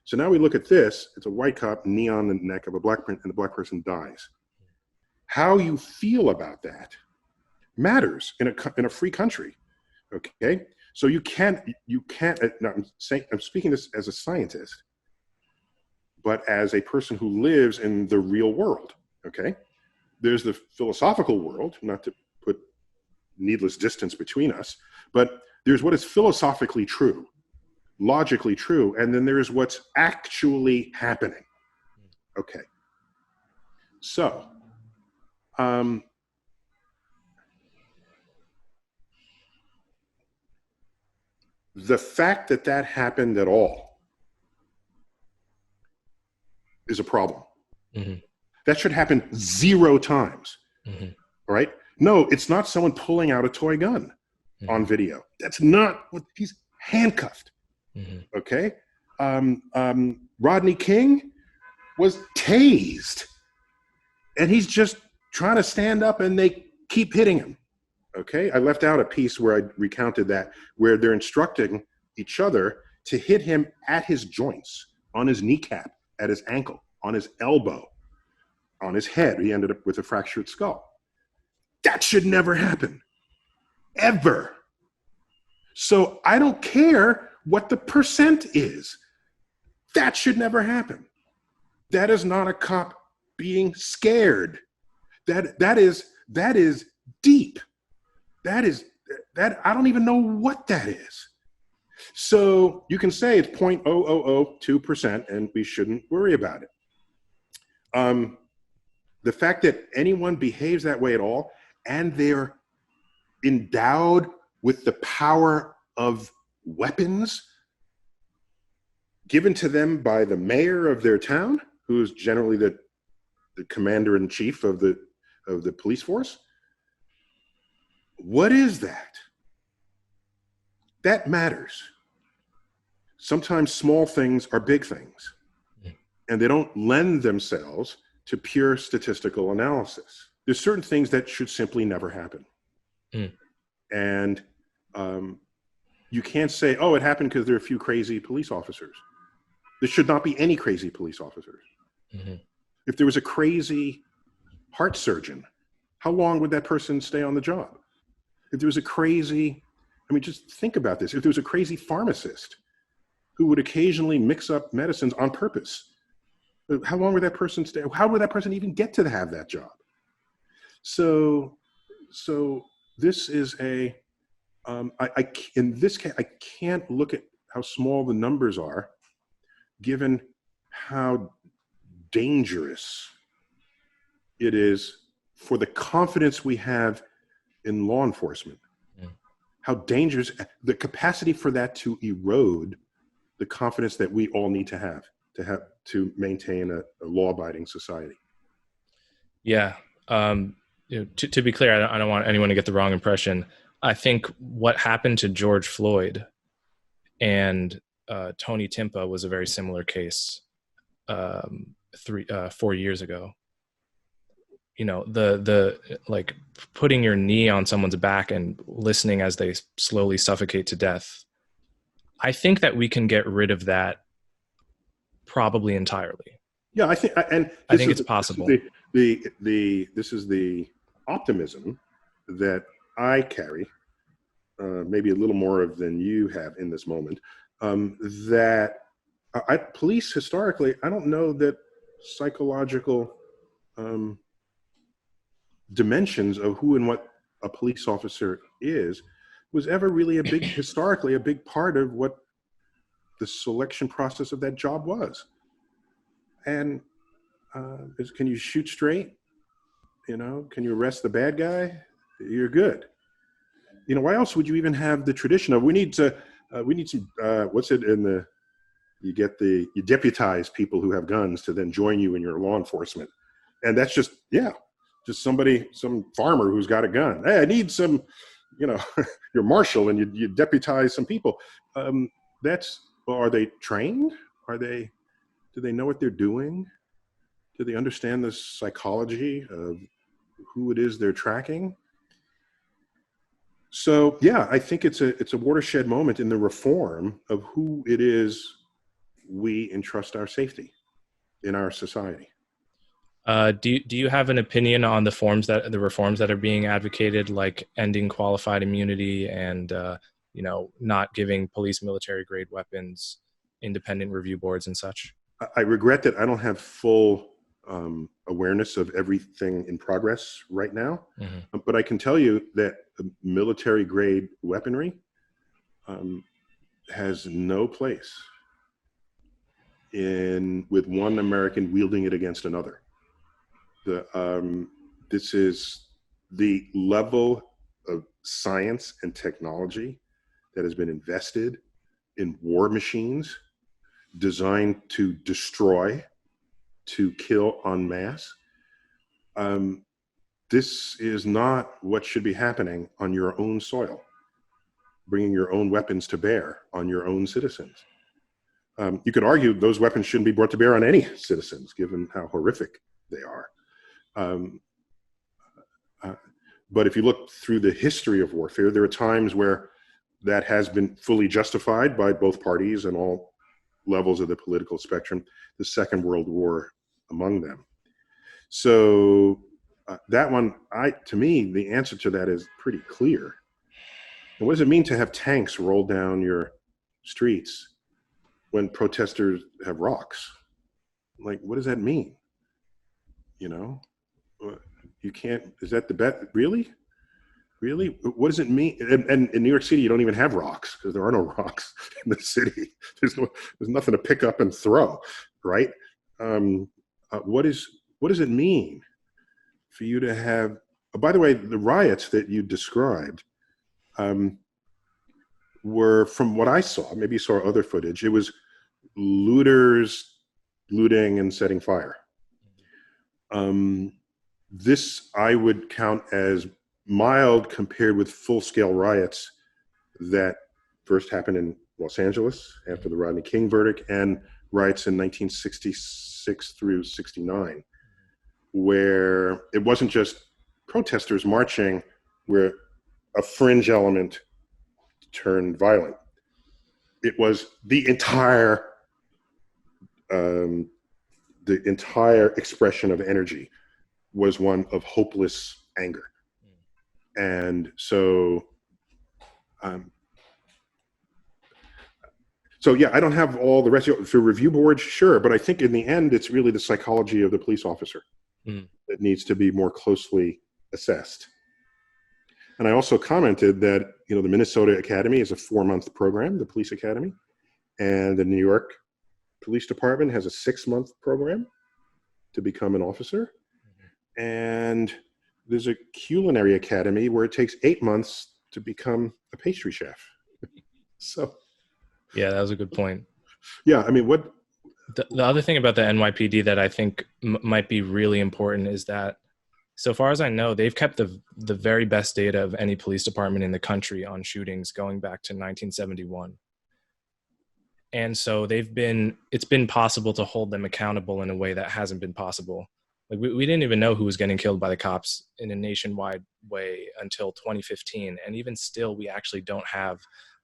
So now we look at this. It's a white cop, knee on the neck of a black person, and the black person dies. How you feel about that matters in a free country. Okay. So you can't, no, I'm speaking this as a scientist, but as a person who lives in the real world. Okay. There's the philosophical world, not to put needless distance between us, but there's what is philosophically true, logically true, and then there's what's actually happening. Okay. So, the fact that that happened at all is a problem. Mm-hmm. That should happen 0 times. Mm-hmm. All right? No, it's not someone pulling out a toy gun on video. That's not what he's handcuffed. Mm-hmm. Okay? Rodney King was tased, and he's just trying to stand up, and they keep hitting him. Okay, I left out a piece where I recounted that, where they're instructing each other to hit him at his joints, on his kneecap, at his ankle, on his elbow, on his head. He ended up with a fractured skull. That should never happen, ever. So I don't care what the percent is. That should never happen. That is not a cop being scared. That is deep. That I don't even know what that is. So you can say it's 0.0002%, and we shouldn't worry about it. The fact that anyone behaves that way at all, and they're endowed with the power of weapons given to them by the mayor of their town, who is generally the commander-in-chief of the police force. What is that? That matters. Sometimes small things are big things, and they don't lend themselves to pure statistical analysis. There's certain things that should simply never happen. And you can't say, oh, it happened because there are a few crazy police officers. There should not be any crazy police officers. Mm-hmm. If there was a crazy heart surgeon, how long would that person stay on the job? If there was a crazy, just think about this. If there was a crazy pharmacist who would occasionally mix up medicines on purpose, how long would that person stay? How would that person even get to have that job? So this is in this case, I can't look at how small the numbers are, given how dangerous it is for the confidence we have in law enforcement. How dangerous, the capacity for that to erode the confidence that we all need to have to maintain a law-abiding society. Yeah. To be clear, I don't want anyone to get the wrong impression. I think what happened to George Floyd and Tony Timpa was a very similar case 4 years ago. The like putting your knee on someone's back and listening as they slowly suffocate to death. I think that we can get rid of that probably entirely. Yeah, I think it's possible. This is the optimism that I carry, maybe a little more of than you have in this moment. That police historically, I don't know that psychological dimensions of who and what a police officer is was ever really historically a big part of what the selection process of that job was. And can you shoot straight? Can you arrest the bad guy? You're good. Why else would you even have the tradition of we need some you deputize people who have guns to then join you in your law enforcement. And that's just somebody, some farmer who's got a gun. Hey, I need some you're marshal and you deputize some people. Are they trained? Do they know what they're doing? Do they understand the psychology of who it is they're tracking? So yeah, I think it's a watershed moment in the reform of who it is we entrust our safety in our society. Do you have an opinion on the reforms that are being advocated, like ending qualified immunity and not giving police military grade weapons, independent review boards, and such? I regret that I don't have full awareness of everything in progress right now, but I can tell you that military grade weaponry has no place with one American wielding it against another. This is the level of science and technology that has been invested in war machines designed to destroy, to kill en masse. This is not what should be happening on your own soil, bringing your own weapons to bear on your own citizens. You could argue those weapons shouldn't be brought to bear on any citizens, given how horrific they are. But if you look through the history of warfare, there are times where that has been fully justified by both parties and all levels of the political spectrum, the Second World War among them. So that one, to me, the answer to that is pretty clear. And what does it mean to have tanks roll down your streets when protesters have rocks? Like, what does that mean? You can't, is that the bet? Really? What does it mean? And in New York City, you don't even have rocks because there are no rocks in the city. There's nothing to pick up and throw, right? What does it mean for you to have, by the way, the riots that you described were, from what I saw, maybe you saw other footage, it was looters looting and setting fire. This I would count as mild compared with full-scale riots that first happened in Los Angeles after the Rodney King verdict, and riots in 1966 through 69, where it wasn't just protesters marching where a fringe element turned violent. It was the entire expression of energy was one of hopeless anger. And so yeah, I don't have all the rest of it. For review boards, sure, but I think in the end, it's really the psychology of the police officer that needs to be more closely assessed. And I also commented that, the Minnesota Academy is a 4-month program, the police academy, and the New York Police Department has a 6-month program to become an officer. And there's a culinary academy where it takes 8 months to become a pastry chef. So, yeah, that was a good point. Yeah, I mean, the other thing about the NYPD that I think might be really important is that, so far as I know, they've kept the very best data of any police department in the country on shootings going back to 1971. And so it's been possible to hold them accountable in a way that hasn't been possible. Like we didn't even know who was getting killed by the cops in a nationwide way until 2015. And even still, we actually don't have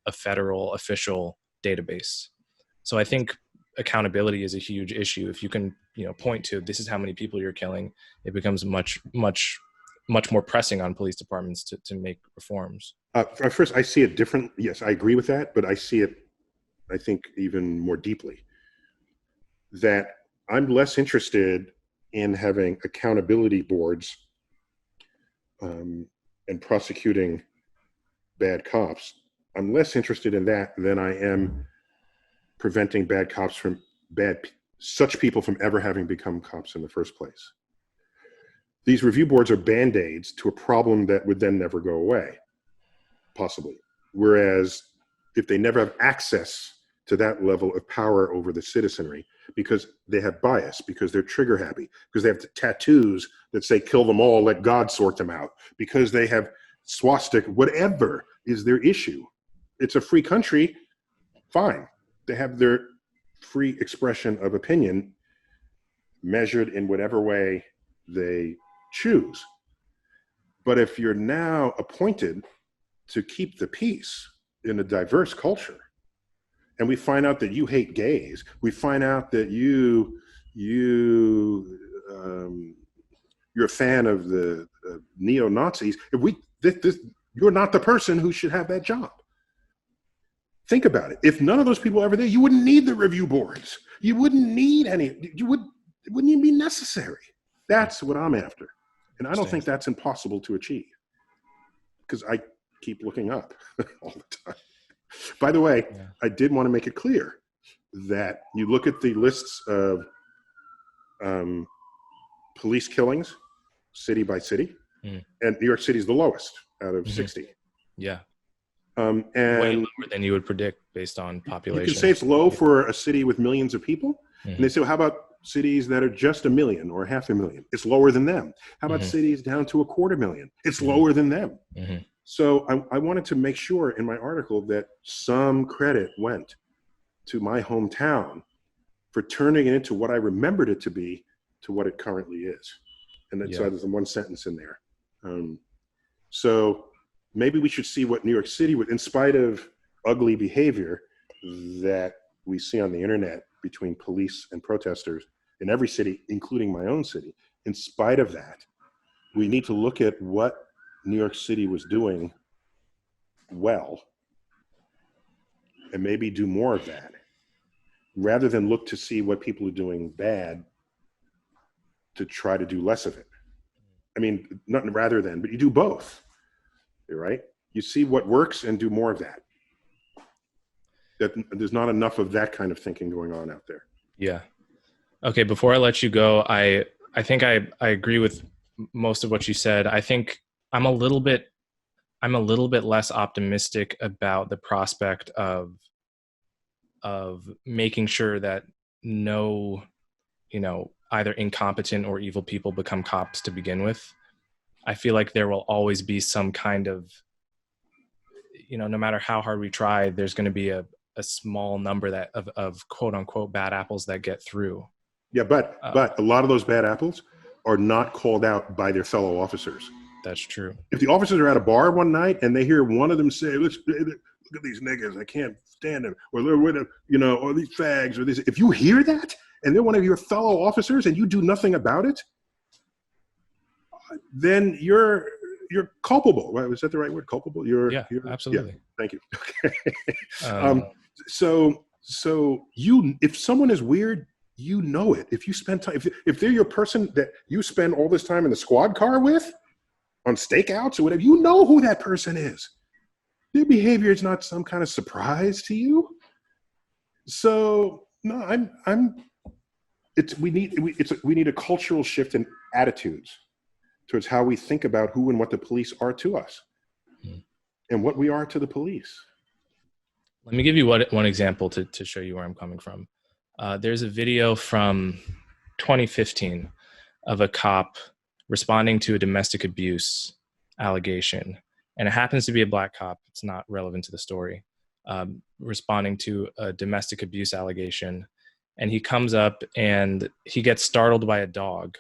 a federal official database. So I think accountability is a huge issue. If you can, point to this is how many people you're killing, it becomes much more pressing on police departments to make reforms. First, I see it different. Yes, I agree with that, but I see it, I think, even more deeply. That I'm less interested in having accountability boards and prosecuting bad cops. I'm less interested in that than I am preventing bad cops such people from ever having become cops in the first place. These review boards are band-aids to a problem that would then never go away, possibly. Whereas if they never have access to that level of power over the citizenry, because they have bias, because they're trigger happy, because they have tattoos that say kill them all, let God sort them out, because they have swastika, whatever is their issue. It's a free country, fine. They have their free expression of opinion measured in whatever way they choose. But if you're now appointed to keep the peace in a diverse culture, and we find out that you hate gays, we find out that you're a fan of the neo-Nazis, you're not the person who should have that job. Think about it. If none of those people were ever there, you wouldn't need the review boards. You wouldn't need it wouldn't even be necessary. That's what I'm after. And I don't think that's impossible to achieve, because I keep looking up all the time. By the way, I did want to make it clear that you look at the lists of police killings, city by city, and New York City is the lowest out of 60. Yeah. And way lower than you would predict based on population. You can say it's low for a city with millions of people. And they say, well, how about cities that are just 1 million or 500,000? It's lower than them. How about cities down to 250,000? It's lower than them. So I wanted to make sure in my article that some credit went to my hometown for turning it into what I remembered it to be to what it currently is. And then, so there's one sentence in there. So maybe we should see what New York City would, in spite of ugly behavior that we see on the internet between police and protesters in every city, including my own city. In spite of that, we need to look at what New York City was doing well and maybe do more of that, rather than look to see what people are doing bad to try to do less of it. I mean, not rather than, but you do both, right? You see what works and do more of that. That there's not enough of that kind of thinking going on out there. Yeah. Okay. Before I let you go, I think I agree with most of what you said. I think I'm a little bit less optimistic about the prospect of making sure that no, either incompetent or evil people become cops to begin with. I feel like there will always be some kind of, no matter how hard we try, there's going to be a small number that of quote unquote bad apples that get through. Yeah, but a lot of those bad apples are not called out by their fellow officers. That's true. If the officers are at a bar one night and they hear one of them say, look at these niggas, I can't stand them, or they're with or these fags, or this. If you hear that and they're one of your fellow officers and you do nothing about it, then you're culpable. Right? Was that the right word? Culpable? You're absolutely. Yeah, thank you. Okay. So if someone is weird, you know it. If you spend time, if they're your person that you spend all this time in the squad car with, on stakeouts or whatever, you know who that person is. Their behavior is not some kind of surprise to you. So no, we need a cultural shift in attitudes towards how we think about who and what the police are to us, and what we are to the police. Let me give you one example to show you where I'm coming from. There's a video from 2015 of a cop responding to a domestic abuse allegation. And it happens to be a black cop. It's not relevant to the story. Responding to a domestic abuse allegation. And he comes up and he gets startled by a dog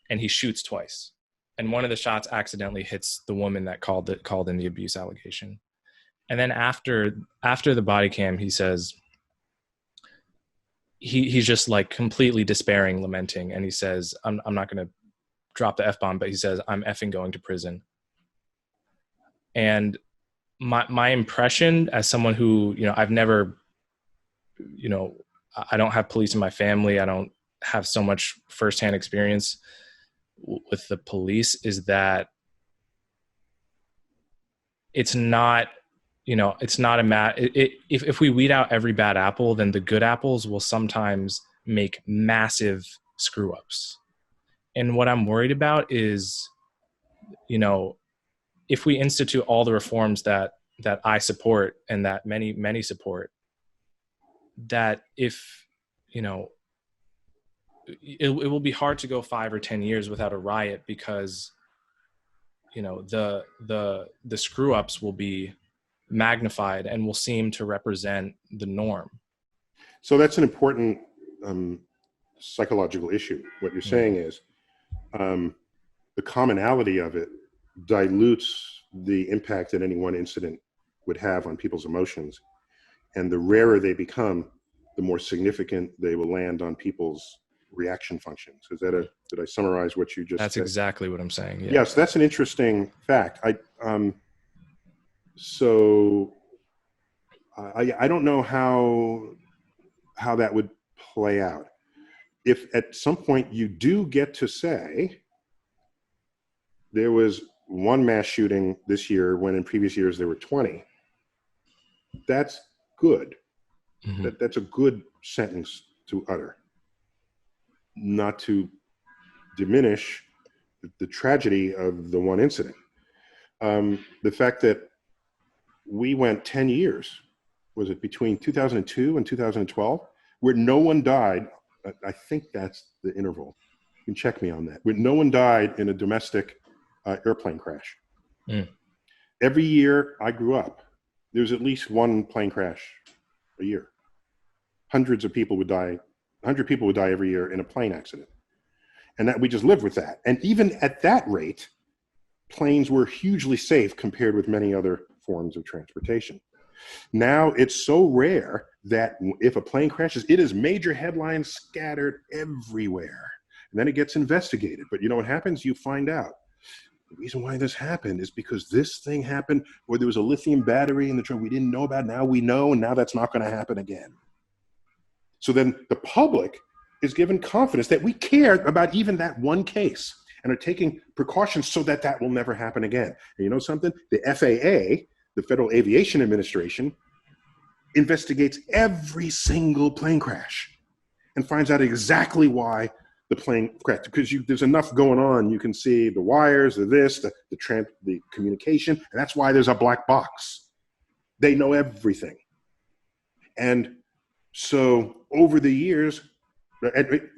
and he shoots twice. And one of the shots accidentally hits the woman that called in the abuse allegation. And then after the body cam, he says, he's just like completely despairing, lamenting. And he says, I'm not going to drop the F-bomb, but he says, I'm effing going to prison. And my impression as someone who, I've never, I don't have police in my family. I don't have so much firsthand experience with the police, is that it's not, it's not if we weed out every bad apple, then the good apples will sometimes make massive screw ups. And what I'm worried about is, if we institute all the reforms that I support and that many support, that if, it will be hard to go 5 or 10 years without a riot, because the screw ups will be magnified and will seem to represent the norm. So that's an important psychological issue. What you're saying is the commonality of it dilutes the impact that any one incident would have on people's emotions. And the rarer they become, the more significant they will land on people's reaction functions. Did I summarize what you just That's said? exactly what I'm saying. Yeah. Yes, that's an interesting fact. I don't know how that would play out. If at some point you do get to say there was one mass shooting this year when in previous years there were 20, that's good. Mm-hmm. That's a good sentence to utter, not to diminish the tragedy of the one incident. The fact that we went 10 years, was it between 2002 and 2012, where no one died. I think that's the interval. You can check me on that. Where no one died in a domestic airplane crash. Mm. Every year I grew up, there was at least one plane crash a year. Hundreds of people would die. 100 people would die every year in a plane accident. And that we just lived with that. And even at that rate, planes were hugely safe compared with many other forms of transportation. Now it's so rare that if a plane crashes, it is major headlines scattered everywhere. And then it gets investigated. But you know what happens? You find out. The reason why this happened is because this thing happened where there was a lithium battery in the truck we didn't know about. Now we know, and now that's not going to happen again. So then the public is given confidence that we care about even that one case and are taking precautions so that that will never happen again. And you know something? The FAA, the Federal Aviation Administration, investigates every single plane crash and finds out exactly why the plane crashed. Because there's enough going on. You can see the wires, the communication, and that's why there's a black box. They know everything. And so over the years,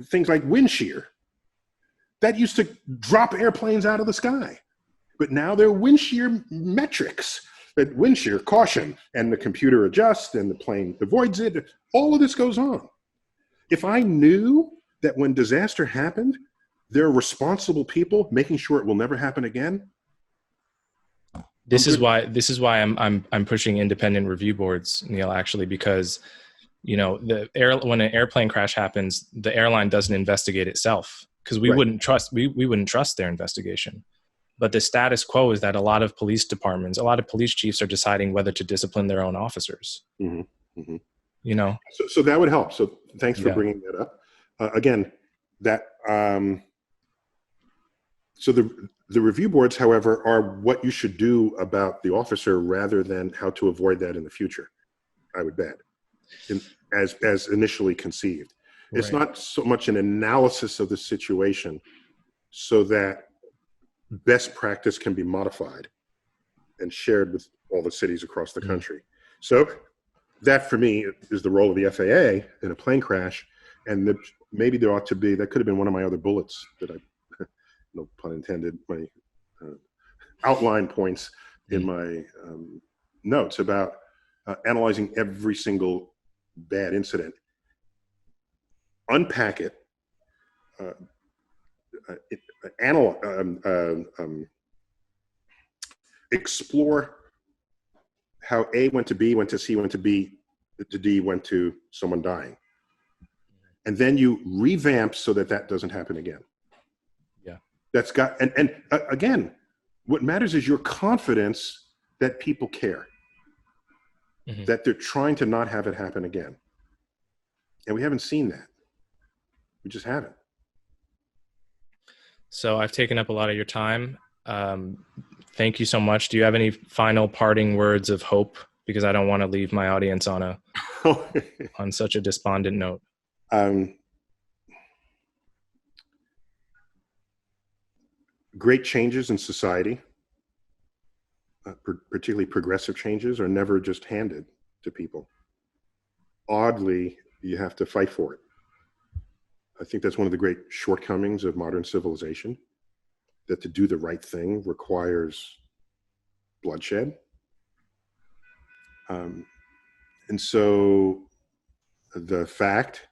things like wind shear, that used to drop airplanes out of the sky. But now there are wind shear metrics, that wind shear caution, and the computer adjusts and the plane avoids it. All of this goes on. If I knew that when disaster happened, there are responsible people making sure it will never happen again. This is why I'm pushing independent review boards, Neil, actually, because when an airplane crash happens, the airline doesn't investigate itself because we wouldn't trust their investigation. But the status quo is that a lot of police departments, a lot of police chiefs are deciding whether to discipline their own officers. Mm-hmm. Mm-hmm. So that would help. So thanks for bringing that up. So the review boards, however, are what you should do about the officer rather than how to avoid that in the future, I would bet, as initially conceived. Right. It's not so much an analysis of the situation so that best practice can be modified and shared with all the cities across the country. So that, for me, is the role of the FAA in a plane crash. And maybe there ought to be, that could have been one of my other bullets that I, no pun intended, my outline points in my notes about analyzing every single bad incident, unpack it, explore how A went to B, went to C, went to B, to D, went to someone dying. And then you revamp so that doesn't happen again. Yeah. That's got, and again, what matters is your confidence that people care, that they're trying to not have it happen again. And we haven't seen that. We just haven't. So I've taken up a lot of your time. Thank you so much. Do you have any final parting words of hope? Because I don't want to leave my audience on on such a despondent note. Great changes in society, particularly progressive changes, are never just handed to people. Oddly, you have to fight for it. I think that's one of the great shortcomings of modern civilization. that to do the right thing requires bloodshed. And so the fact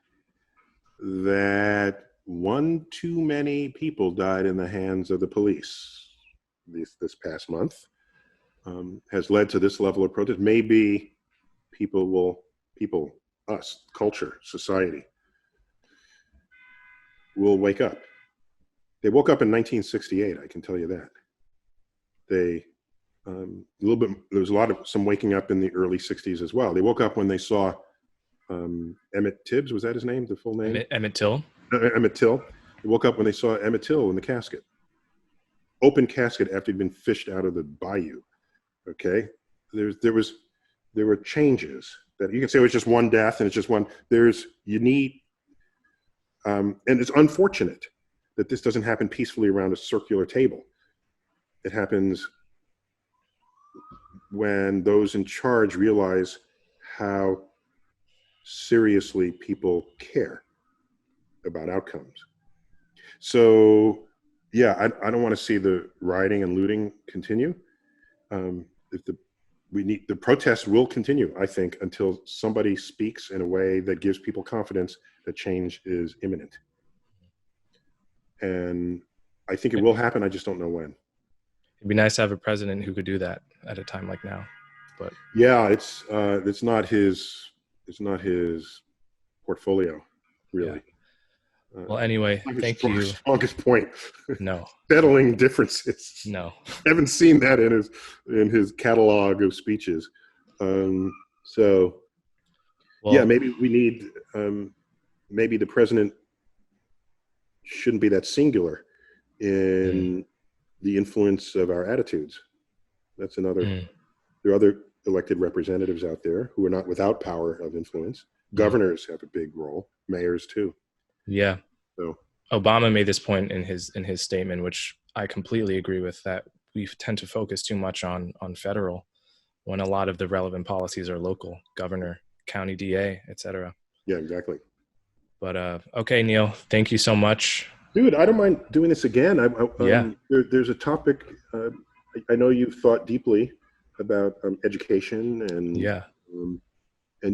that one too many people died in the hands of the police this past month has led to this level of protest. Maybe us, culture, society, will wake up. They woke up in 1968, I can tell you that. They there was some waking up in the early 60s as well. They woke up when they saw Emmett Tibbs, was that his name, the full name? Emmett Till. Emmett Till. They woke up when they saw Emmett Till in the casket. Open casket after he'd been fished out of the bayou. Okay? There were changes that you can say it was just one death and it's just one. And it's unfortunate that this doesn't happen peacefully around a circular table. It happens when those in charge realize how seriously people care about outcomes. So, yeah, I don't want to see the rioting and looting continue. The protests will continue, I think, until somebody speaks in a way that gives people confidence that change is imminent. And I think it will happen. I just don't know when. It'd be nice to have a president who could do that at a time like now. But yeah, it's not his portfolio, really. Yeah. Well, anyway, thank you. Strongest point. No. Settling differences. No. I haven't seen that in his catalog of speeches. So, yeah, maybe we need. Maybe the president shouldn't be that singular in the influence of our attitudes. That's another. There are other elected representatives out there who are not without power of influence. Governors have a big role. Mayors too. Yeah. So Obama made this point in his statement, which I completely agree with, that we tend to focus too much on federal when a lot of the relevant policies are local, governor, county DA, etc. Yeah, exactly. But okay, Neil, thank you so much. Dude, I don't mind doing this again. There's a topic. I know you've thought deeply about education, and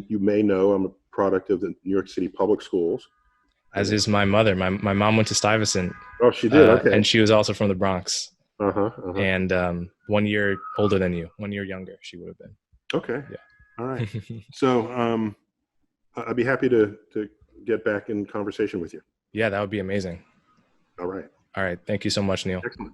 you may know I'm a product of the New York City public schools. As is my mother. My mom went to Stuyvesant. Oh, she did? Okay. And she was also from the Bronx. Uh-huh. And 1 year older than you, 1 year younger she would have been. Okay. Yeah. All right. So I'd be happy to get back in conversation with you. Yeah, that would be amazing. All right. All right. Thank you so much, Neil. Excellent.